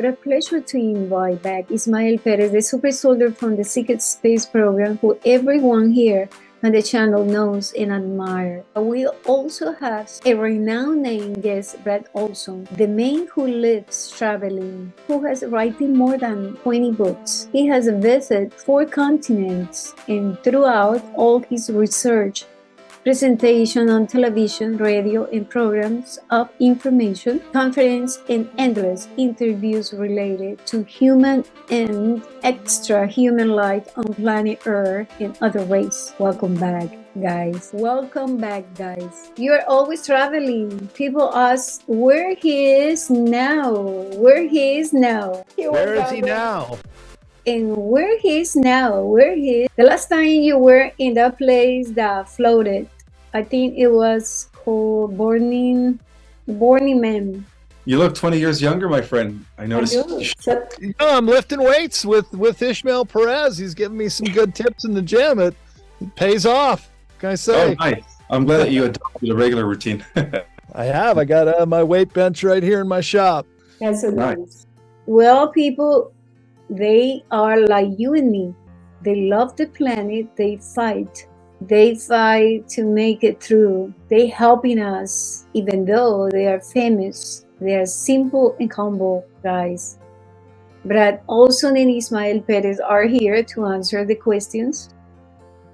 What a pleasure to invite back ISMAEL PEREZ, the super soldier from the Secret Space program, who everyone here on the channel knows and admires. We also have a renowned name guest, Brad Olson, the man who lives traveling, who has written more than 20 books. He has visited 4 continents, and throughout all his research, presentation on television, radio, and programs of information, conference, and endless interviews related to human and extra-human life on planet Earth and other races. Welcome back, guys. Welcome back, guys. You're always traveling. People ask where he is now. Where he is now. Where is he now? And where he is now, the last time you were in that place that floated, I think it was called Burning Man. You look 20 years younger, my friend. I noticed. I'm lifting weights with ISMAEL PEREZ. He's giving me some good tips in the gym. It pays off. What can I say? Oh, nice. I'm glad that you adopted a regular routine. I have. I got my weight bench right here in my shop. That's so nice. Well, people, they are like you and me. They love the planet. They fight. They fight to make it through. They helping us, even though they are famous. They are simple and humble guys. Brad Olson and ISMAEL PEREZ are here to answer the questions.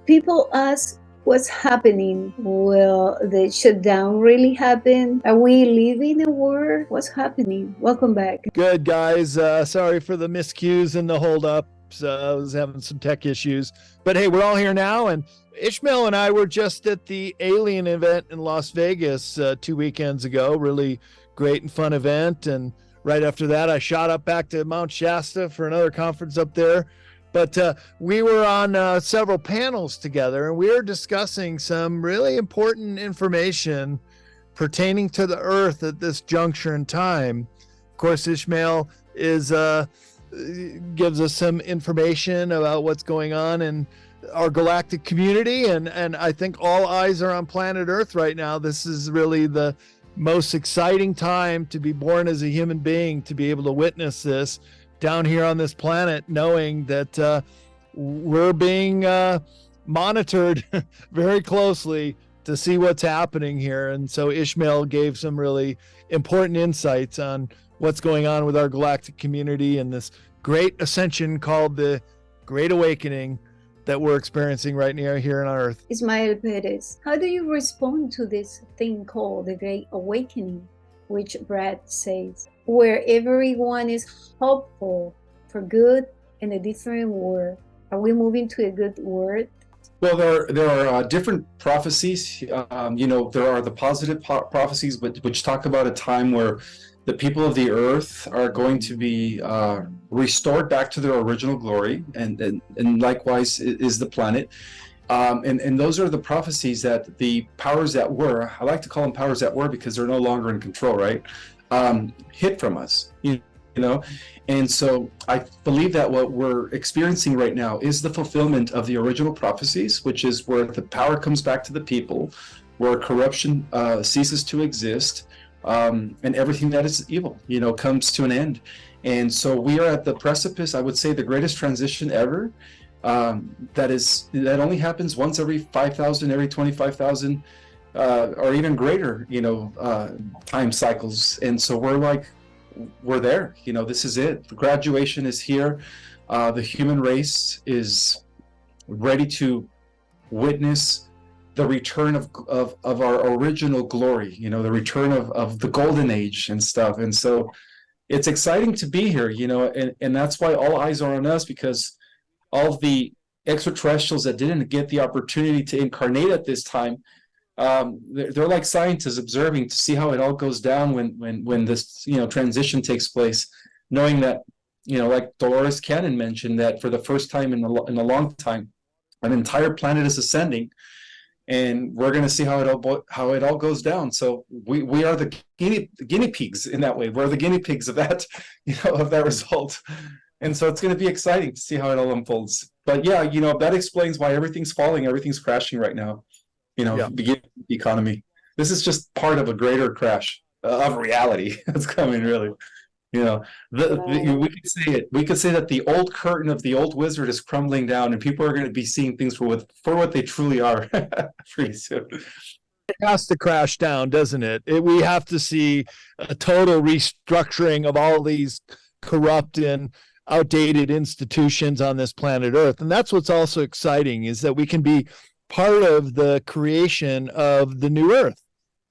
People ask what's happening. Will the shutdown really happen? Are we living in a war? What's happening? Welcome back. Good, guys. Sorry for the miscues and the holdups. I was having some tech issues. But hey, we're all here now. And ISMAEL and I were just at the Alien event in Las Vegas 2 weekends ago. Really great and fun event. And right after that, I shot up back to Mount Shasta for another conference up there. But we were on several panels together, and we were discussing some really important information pertaining to the Earth at this juncture in time. Of course, ISMAEL gives us some information about what's going on in our galactic community, and I think all eyes are on planet Earth right now. This is really the most exciting time to be born as a human being, to be able to witness this down here on this planet, knowing that we're being monitored very closely to see what's happening here. And so ISMAEL gave some really important insights on what's going on with our galactic community and this great ascension called the Great Awakening that we're experiencing right now here on Earth. ISMAEL PEREZ, how do you respond to this thing called the Great Awakening, which Brad says, where everyone is hopeful for good and a different world? Are we moving to a good world? Well, there are different prophecies. There are the positive prophecies, which talk about a time where the people of the earth are going to be restored back to their original glory, and likewise is the planet. And those are the prophecies that the powers that were, I like to call them powers that were because they're no longer in control, right? Hid from us, you know? And so I believe that what we're experiencing right now is the fulfillment of the original prophecies, which is where the power comes back to the people, where corruption ceases to exist, and everything that is evil, comes to an end. And so we are at the precipice, I would say, the greatest transition ever. That only happens once every 5,000, every 25,000, or even greater, time cycles. And so we're there. This is it. The graduation is here. The human race is ready to witness the return of our original glory, the return of the golden age and stuff. And so it's exciting to be here, and that's why all eyes are on us, because all of the extraterrestrials that didn't get the opportunity to incarnate at this time, they're like scientists observing to see how it all goes down when this transition takes place, knowing that like Dolores Cannon mentioned, that for the first time in a long time, an entire planet is ascending, and we're going to see how it all goes down. So we are the guinea pigs in that way. We're the guinea pigs of that of that result. And so it's going to be exciting to see how it all unfolds. But yeah, that explains why everything's falling, everything's crashing right now. The economy. This is just part of a greater crash of reality that's coming, really. You know, we could say it. We could say that the old curtain of the old wizard is crumbling down, and people are going to be seeing things for what they truly are pretty soon. It has to crash down, doesn't it? We have to see a total restructuring of all these corrupt and outdated institutions on this planet Earth. And that's what's also exciting, is that we can be part of the creation of the new Earth,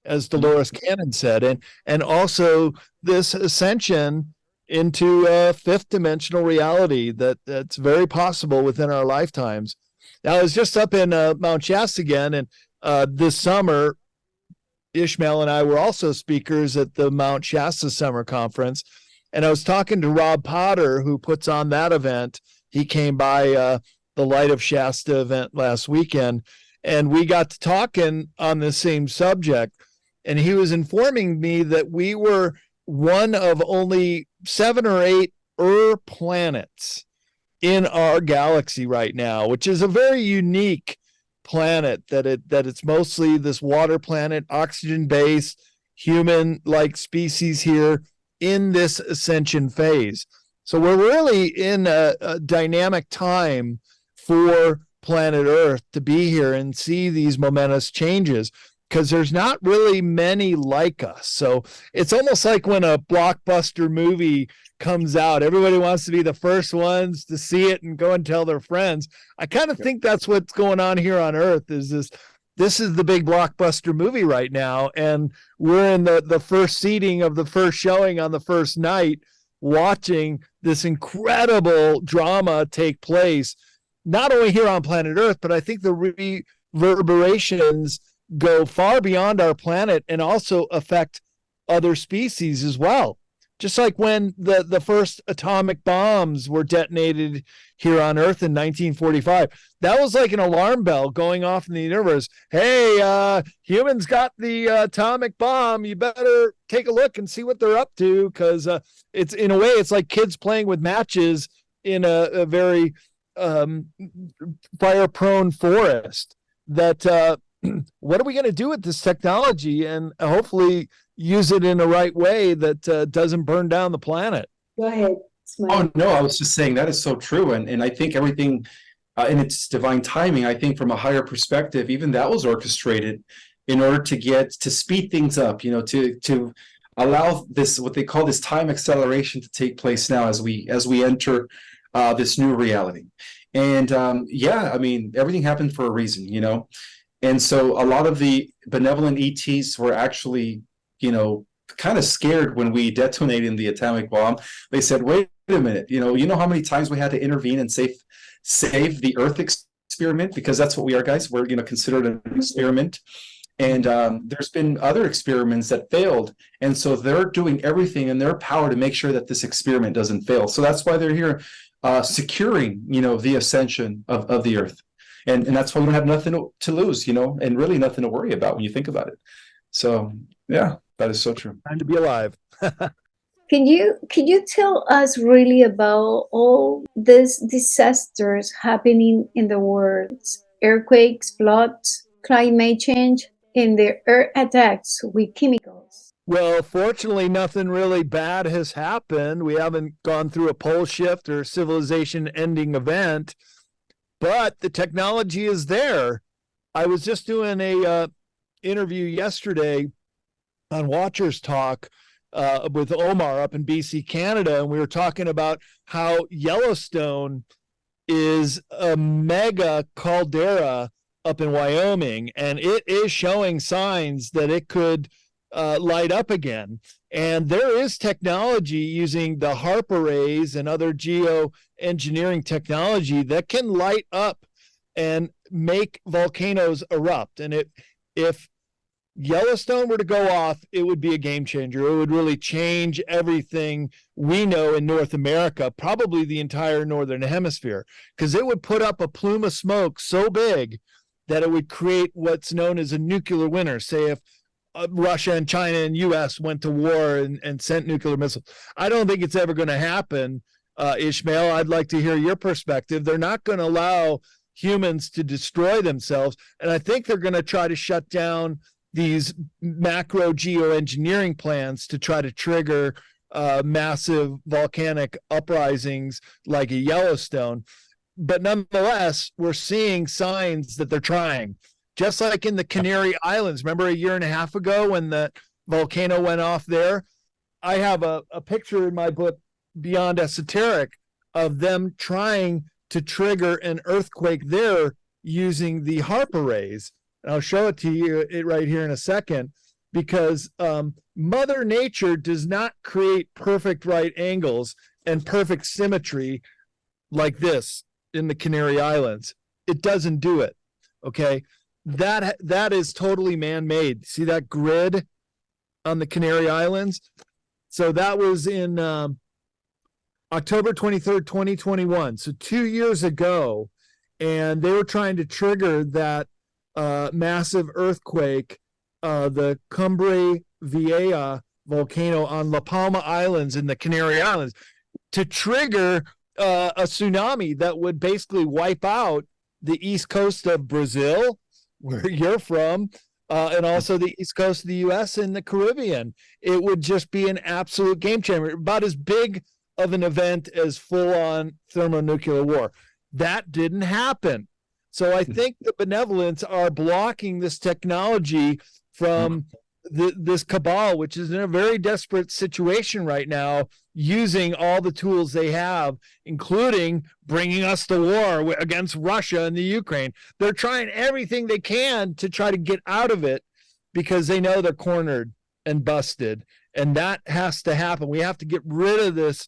as Dolores Cannon said, and also this ascension into a fifth dimensional reality that's very possible within our lifetimes. Now, I was just up in Mount Shasta again, and this summer, Ishmael and I were also speakers at the Mount Shasta Summer Conference. And I was talking to Rob Potter, who puts on that event. He came by the Light of Shasta event last weekend, and we got to talking on the same subject. And he was informing me that we were one of only 7 or 8 planets in our galaxy right now, which is a very unique planet, that it's mostly this water planet, oxygen-based, human-like species here in this ascension phase. So we're really in a dynamic time for planet Earth to be here and see these momentous changes, because there's not really many like us. So it's almost like when a blockbuster movie comes out, everybody wants to be the first ones to see it and go and tell their friends. I kind of think that's what's going on here on Earth. Is this is the big blockbuster movie right now, and we're in the first seating of the first showing on the first night, watching this incredible drama take place, not only here on planet Earth, but I think the reverberations go far beyond our planet and also affect other species as well. Just like when the first atomic bombs were detonated here on Earth in 1945, that was like an alarm bell going off in the universe. Hey, humans got the atomic bomb. You better take a look and see what they're up to, because it's, in a way, it's like kids playing with matches in a very fire-prone forest. That what are we going to do with this technology, and hopefully use it in the right way that doesn't burn down the planet? Go ahead. Oh, no, I was just saying that is so true. And I think everything in its divine timing, I think from a higher perspective, even that was orchestrated in order to speed things up, to allow this, what they call this time acceleration, to take place now as we enter this new reality. And I mean, everything happened for a reason, And so a lot of the benevolent ETs were actually, kind of scared when we detonated the atomic bomb. They said, wait a minute, you know how many times we had to intervene and save the Earth experiment? Because that's what we are, guys. We're, considered an experiment. And there's been other experiments that failed. And so they're doing everything in their power to make sure that this experiment doesn't fail. So that's why they're here securing, the ascension of the Earth. And that's why we don't have nothing to lose, and really nothing to worry about when you think about it. So, yeah, that is so true. Time to be alive. Can you tell us really about all these disasters happening in the world? Earthquakes, floods, climate change, and the Earth attacks with chemicals. Well, fortunately, nothing really bad has happened. We haven't gone through a pole shift or civilization-ending event, but the technology is there. I was just doing a interview yesterday on Watchers Talk with Omar up in BC, Canada, and we were talking about how Yellowstone is a mega caldera up in Wyoming, and it is showing signs that it could light up again. And there is technology using the HARP arrays and other geoengineering technology that can light up and make volcanoes erupt. And if Yellowstone were to go off, it would be a game changer. It would really change everything we know in North America, probably the entire Northern Hemisphere, because it would put up a plume of smoke so big that it would create what's known as a nuclear winter. Say if Russia and China and U.S. went to war and sent nuclear missiles. I don't think it's ever going to happen, Ishmael. I'd like to hear your perspective. They're not going to allow humans to destroy themselves, and I think they're going to try to shut down these macro geoengineering plans to try to trigger massive volcanic uprisings like a Yellowstone. But nonetheless, we're seeing signs that they're trying. Just like in the Canary Islands. Remember a year and a half ago when the volcano went off there? I have a picture in my book, Beyond Esoteric, of them trying to trigger an earthquake there using the Harper rays. And I'll show it to you right here in a second, because Mother Nature does not create perfect right angles and perfect symmetry like this in the Canary Islands. It doesn't do it. Okay. That is totally man-made. See that grid on the Canary Islands? So that was in October 23rd, 2021. So 2 years ago, and they were trying to trigger that massive earthquake, the Cumbre Vieja volcano on La Palma Islands in the Canary Islands, to trigger a tsunami that would basically wipe out the east coast of Brazil, where you're from, and also the east coast of the U.S. and the Caribbean. It would just be an absolute game changer, about as big of an event as full-on thermonuclear war. That didn't happen. So I think the benevolents are blocking this technology from this cabal, which is in a very desperate situation right now, using all the tools they have, including bringing us to war against Russia and the Ukraine. They're trying everything they can to try to get out of it because they know they're cornered and busted. And that has to happen. We have to get rid of this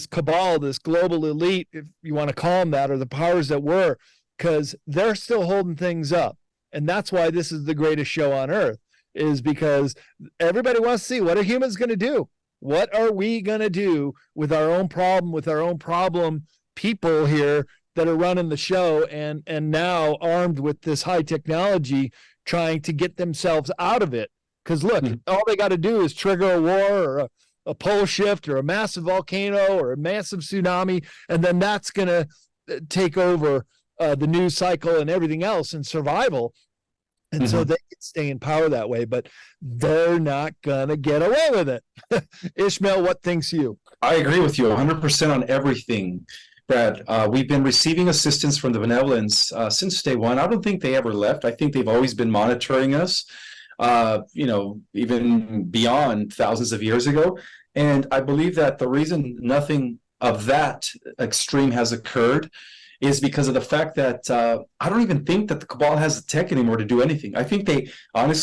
cabal, this global elite, if you want to call them that, or the powers that were, because they're still holding things up. And that's why this is the greatest show on earth, is because everybody wants to see, what are humans going to do? What are we going to do with our own problem people here that are running the show and now armed with this high technology, trying to get themselves out of it? Because look, all they got to do is trigger a war or a pole shift or a massive volcano or a massive tsunami, and then that's going to take over the news cycle and everything else in survival. And so they can stay in power that way, but they're not going to get away with it. Ishmael, what thinks you? I agree with you 100% on everything, Brad. We've been receiving assistance from the benevolence since day one. I don't think they ever left. I think they've always been monitoring us, even beyond thousands of years ago. And I believe that the reason nothing of that extreme has occurred is because of the fact that I don't even think that the cabal has the tech anymore to do anything. I think I'm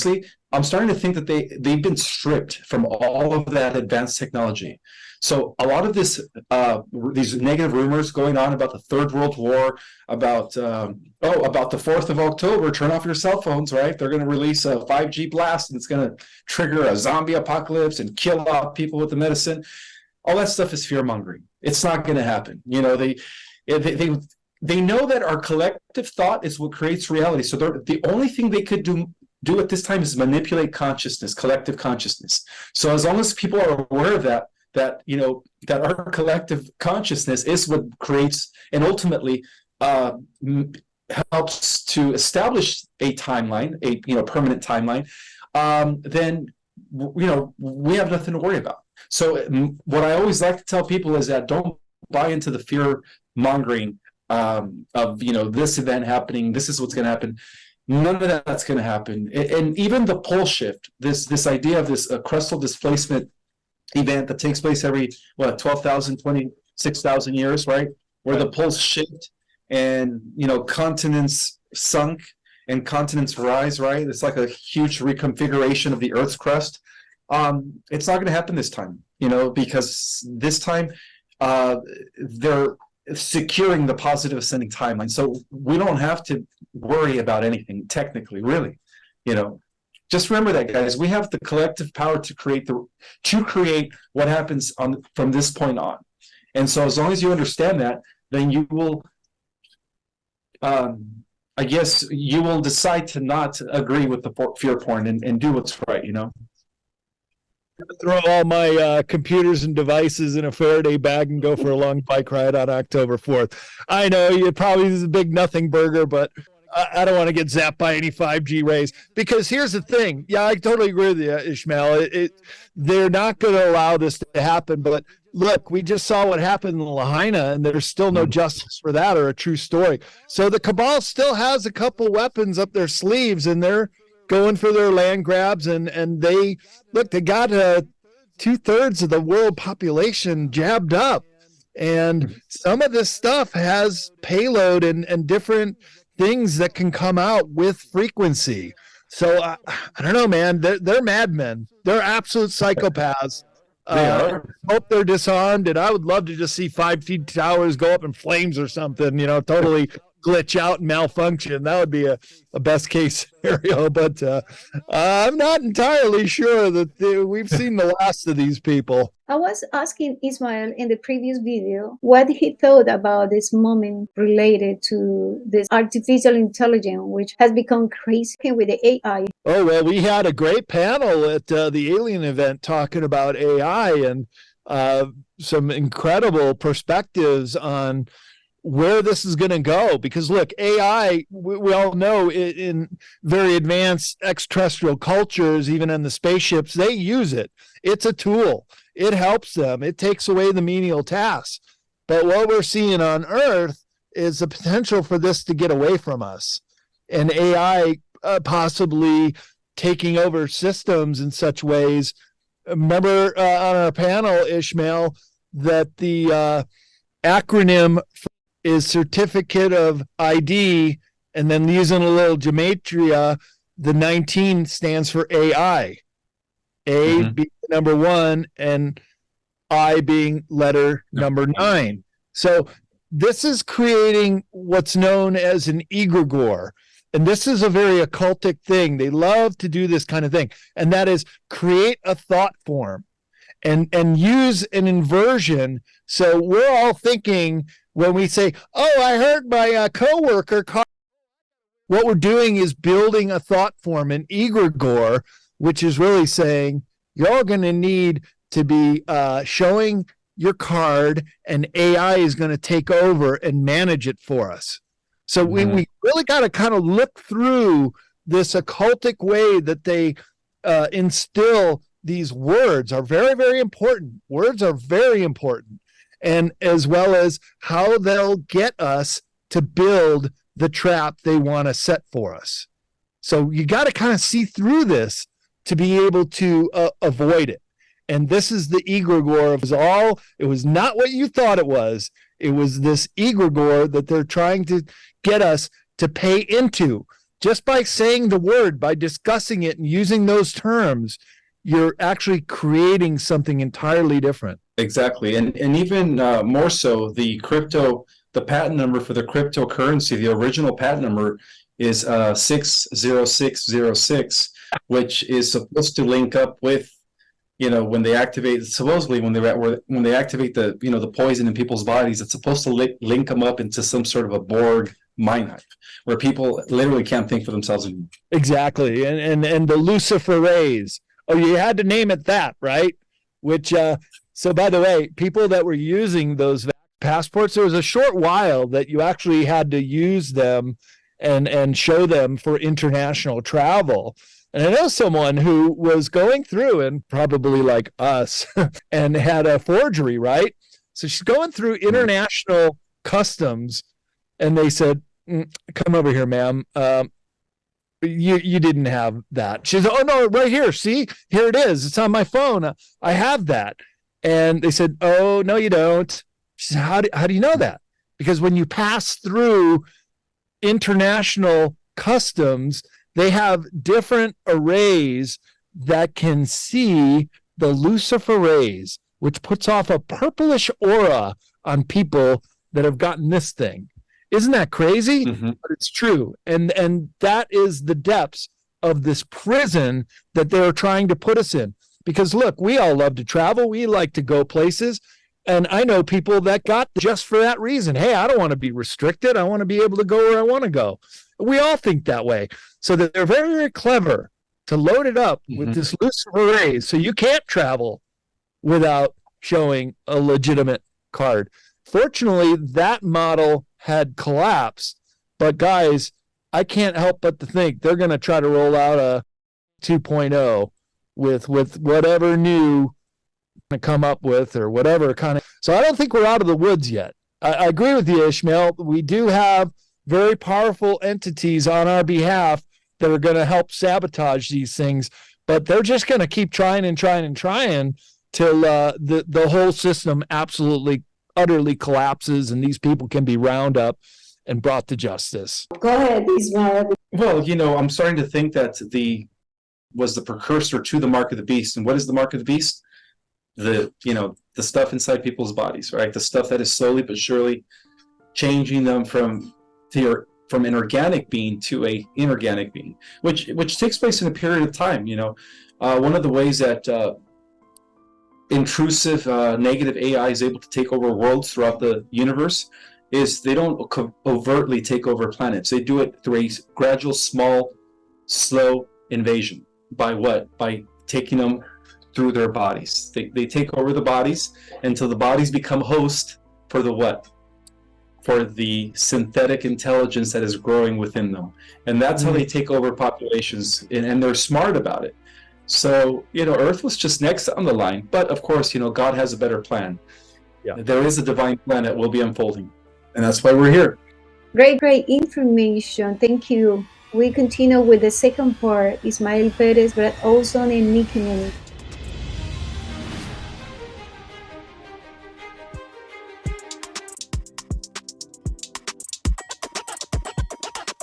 starting to think that they've been stripped from all of that advanced technology. So a lot of these negative rumors going on about the Third World War, about the 4th of October, turn off your cell phones, right? They're going to release a 5G blast and it's going to trigger a zombie apocalypse and kill off people with the medicine. All that stuff is fear mongering. It's not going to happen. They know that our collective thought is what creates reality. So the only thing they could do at this time is manipulate consciousness, collective consciousness. So as long as people are aware of that our collective consciousness is what creates and ultimately helps to establish a timeline, a permanent timeline, then we have nothing to worry about. So what I always like to tell people is that don't buy into the fear mongering of this event happening, this is what's going to happen. None of that's going to happen. And even the pole shift, this idea of this crustal displacement event that takes place every 12,000, 26,000 years, right, where the poles shift and continents sunk and continents rise, right? It's like a huge reconfiguration of the Earth's crust. It's not going to happen this time, because this time they're securing the positive ascending timeline. So we don't have to worry about anything technically, really. Just remember that, guys. We have the collective power to create what happens from this point on. And so as long as you understand that, then you will you will decide to not agree with the fear porn and do what's right, Throw all my computers and devices in a Faraday bag and go for a long bike ride on October 4th. I know it probably is a big nothing burger, but I don't want to get zapped by any 5G rays, because here's the thing. Yeah, I totally agree with you, Ishmael. They're not going to allow this to happen. But look, we just saw what happened in Lahaina, and there's still no justice for that or a true story. So the cabal still has a couple weapons up their sleeves, and they're going for their land grabs. And they got 2/3 of the world population jabbed up. And some of this stuff has payload and different things that can come out with frequency. So I don't know, man. They're madmen. They're absolute psychopaths. They are. Hope they're disarmed, and I would love to just see 5G towers go up in flames or something. Totally glitch out and malfunction. That would be a best case scenario. But I'm not entirely sure that we've seen the last of these people. I was asking Ismael in the previous video what he thought about this moment related to this artificial intelligence, which has become crazy with the AI. Oh, well, we had a great panel at the Alien event talking about AI and some incredible perspectives on where this is going to go. Because look, AI, we all know in very advanced extraterrestrial cultures, even in the spaceships, they use it. It's a tool. It helps them. It takes away the menial tasks. But what we're seeing on Earth is the potential for this to get away from us, and AI possibly taking over systems in such ways. Remember on our panel, Ishmael, that the acronym is Certificate of ID, and then using a little gematria, the 19 stands for AI. A being number 1 and I being letter number 9. So this is creating what's known as an egregor. And this is a very occultic thing. They love to do this kind of thing. And that is create a thought form and use an inversion. So we're all thinking when we say, oh, I heard my coworker. What we're doing is building a thought form, an egregor, which is really saying you're going to need to be showing your card, and AI is going to take over and manage it for us. So we really got to kind of look through this occultic way that they instill these words are very, very important. Words are very important. And as well as how they'll get us to build the trap they want to set for us. So you got to kind of see through this to be able to avoid it. And this is the egregor. It was not what you thought it was. It was this egregor that they're trying to get us to pay into. Just by saying the word, by discussing it and using those terms, you're actually creating something entirely different. Exactly. And even more so, the patent number for the cryptocurrency, the original patent number is 60606, which is supposed to link up with, when they activate, supposedly when they activate the, the poison in people's bodies, it's supposed to link them up into some sort of a Borg mind hive where people literally can't think for themselves anymore. Exactly. And the luciferase. Oh, you had to name it that, right? Which, so by the way, people that were using those passports, there was a short while that you actually had to use them and show them for international travel. And I know someone who was going through, and probably like us, and had a forgery, right? So she's going through international customs, and they said, come over here, ma'am. You didn't have that. She said, oh, no, right here. See, here it is. It's on my phone. I have that. And they said, oh, no, you don't. She said, how do you know that? Because when you pass through international customs, they have different arrays that can see the luciferase, which puts off a purplish aura on people that have gotten this thing. Isn't that crazy? But it's true. And that is the depths of this prison that they're trying to put us in. Because look, we all love to travel. We like to go places. And I know people that got just for that reason. Hey, I don't want to be restricted. I want to be able to go where I want to go. We all think that way. So that they're very, very clever to load it up with this luciferase. So you can't travel without showing a legitimate card. Fortunately, that model had collapsed. But guys, I can't help but to think they're going to try to roll out a 2.0 with whatever new to come up with or whatever kind of. So I don't think we're out of the woods yet. I agree with you, Ishmael. We do have very powerful entities on our behalf that are going to help sabotage these things, but they're just going to keep trying and trying and trying till the whole system absolutely, utterly collapses and these people can be round up and brought to justice. Go ahead, Ismael. Well, I'm starting to think that was the precursor to the mark of the beast. And what is the mark of the beast? The stuff inside people's bodies, right? The stuff that is slowly but surely changing them from an organic being to a inorganic being, which takes place in a period of time. One of the ways that intrusive negative AI is able to take over worlds throughout the universe is they don't overtly take over planets. They do it through a gradual, small, slow invasion. By what? By taking them through their bodies. They take over the bodies until the bodies become host for the what? For the synthetic intelligence that is growing within them. And that's how they take over populations, and they're smart about it. So, Earth was just next on the line. But of course, God has a better plan. Yeah. There is a divine plan that will be unfolding. And that's why we're here. Great information. Thank you. We continue with the second part, Ismael Perez, Brad Olson, and NikyMonik.